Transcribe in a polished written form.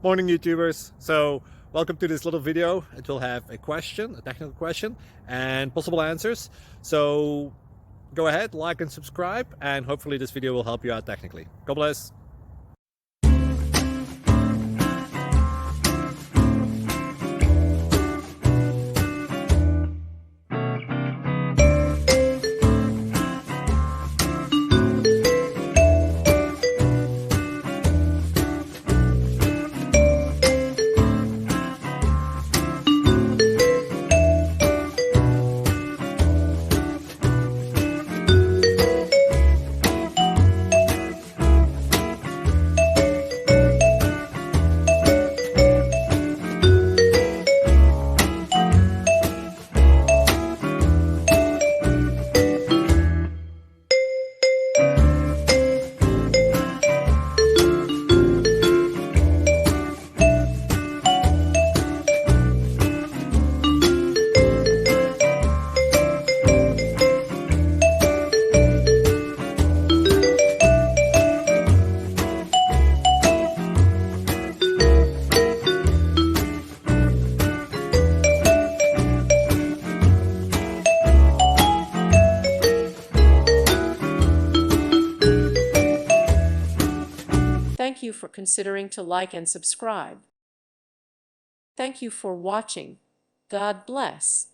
Morning YouTubers. So welcome to this little video. It will have a question, a technical question, and possible answers. So go ahead, like and subscribe, and hopefully this video will help you out technically. God bless. Thank you for considering to like and subscribe. Thank you for watching. God bless.